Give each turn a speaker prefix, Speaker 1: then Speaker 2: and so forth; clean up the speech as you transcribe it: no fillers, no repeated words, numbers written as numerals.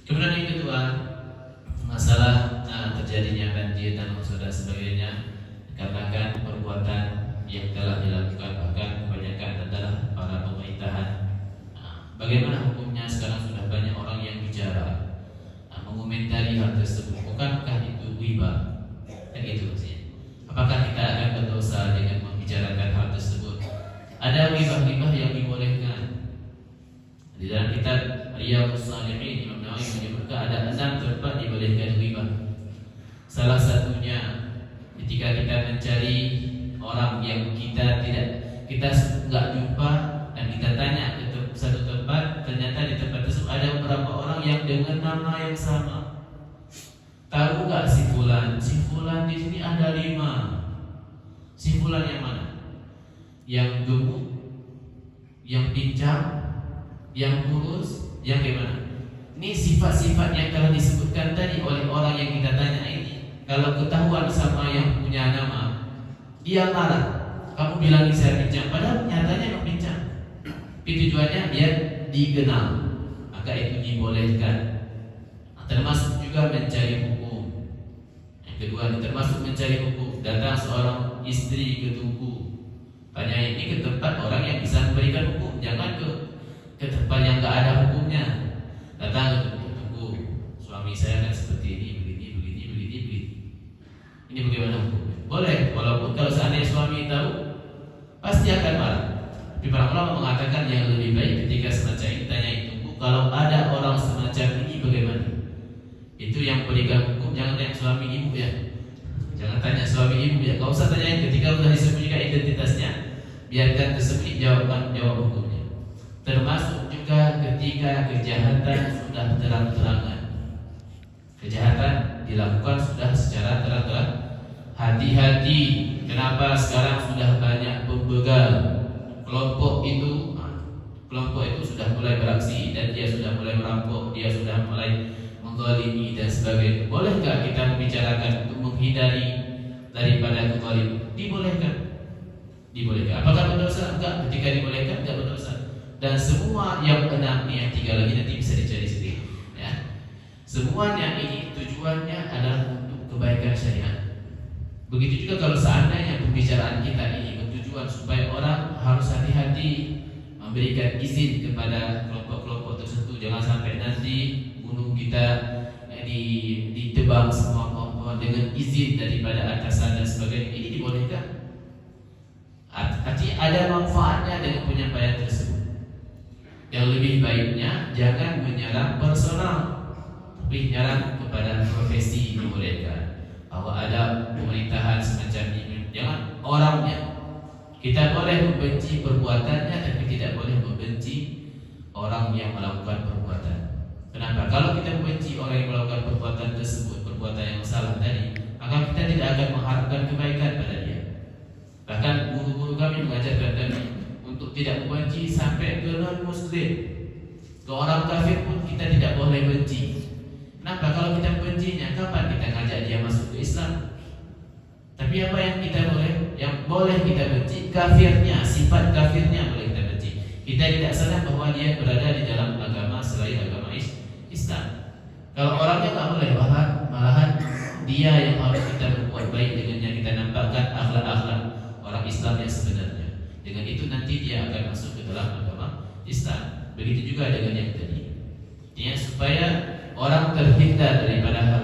Speaker 1: Kemudian yang kedua, masalah terjadinya banjir dan longsor dan sebagainya dikarenakan perbuatan yang telah dilakukan bahkan kebanyakan adalah para pemerintahan. Bagaimana hukumnya? Sekarang sudah banyak orang yang bicara, mengomentari hal tersebut. Bukankah itu riba? Kan itu maksudnya. Apakah kita akan berdosa dengan membicarakan hal tersebut? Ada riba-riba yang dibolehkan. Di dalam kitab Riyadhus Shalihin, Imam Nawawi menyebutkan ada 6 tempat dibolehkan riba. Salah satunya ketika kita mencari orang yang kita nggak jumpa dan kita tanya ke satu tempat, ternyata di tempat tersebut ada beberapa orang yang dengan nama yang sama. Tahu nggak si fulan? Si fulan di sini ada 5. Si fulan yang mana? Yang gemuk, yang pincang, yang kurus, yang gimana? Ini sifat-sifat yang telah disebutkan tadi oleh orang yang kita tanya ini. Kalau ketahuan sama yang punya nama, dia marah. Kamu bilang saya pincang, padahal nyatanya memang pincang. Tujuannya biar dikenal, maka itu dibolehkan. Termasuk juga mencari hukum. Yang kedua, termasuk mencari hukum. Datang seorang istri ke tuku, tanya ini ke tempat orang yang bisa memberikan hukum, jangan ke tempat yang tak ada hukumnya. Datang ke tuku, suami saya kan seperti ini, begini. Ini bagaimana hukumnya? Boleh, walaupun kalau seandainya suami tahu, pasti akan marah. Tapi para ulama mengatakan yang lebih baik ketika semacam ini tanya itu, kalau ada orang semacam ini bagaimana? Itu yang berikan hukum, jangan tanya suami ibu ya. Jangan tanya suami ibu ya. Kau usah tanya ketika sudah disembunyikan identitasnya, biarkan tersembunyi jawab hukumnya. Termasuk juga ketika kejahatan sudah terang-terangan. Kejahatan dilakukan sudah secara terang-terangan. Hati-hati. Kenapa sekarang sudah banyak pembegal? Kelompok itu sudah mulai beraksi dan dia sudah mulai merampok, dia sudah mulai menggolimi dan sebagainya. Bolehkah kita membicarakan untuk menghindari daripada menggolimi? Dibolehkan. Apakah berdosa? Enggak. Ketika dibolehkan enggak berdosa. Dan semua yang 6 ini, yang 3 lagi nanti bisa dicari sendiri. Ya. Semuanya ini tujuannya adalah untuk kebaikan syariat. Begitu juga kalau seandainya pembicaraan kita ini bertujuan supaya orang harus hati-hati memberikan izin kepada kelompok-kelompok tertentu, jangan sampai nanti gunung kita ditebang semua pohon dengan izin daripada atasan dan sebagainya. Ini dibolehkan. Artinya ada manfaatnya dengan penyampaian tersebut. Yang lebih baiknya jangan menyerang personal, tapi menyerang kepada profesi dibolehkan. Bahwa ada pemerintahan semacam ini, jangan orangnya. Kita boleh membenci perbuatannya, tapi tidak boleh membenci orang yang melakukan perbuatan. Kenapa? Kalau kita membenci orang yang melakukan perbuatan tersebut, perbuatan yang salah tadi, maka kita tidak akan mengharapkan kebaikan pada dia. Bahkan guru-guru kami mengajarkan kami untuk tidak membenci sampai ke non-muslim, ke orang kafir pun kita tidak boleh benci. Kenapa? Kalau kita bencinya, kapan kita ngajak dia masuk ke Islam? Tapi apa yang kita boleh? Yang boleh kita benci kafirnya, sifat kafirnya boleh kita benci. Kita tidak sadar bahwa dia berada di dalam agama selain agama Islam. Kalau orangnya tak boleh, malahan dia yang harus kita berbuat baik dengannya, kita nampakkan akhlak-akhlak orang Islam yang sebenarnya. Dengan itu nanti dia akan masuk ke dalam agama Islam. Begitu juga dengan yang tadi. Supaya orang terhindar daripada hal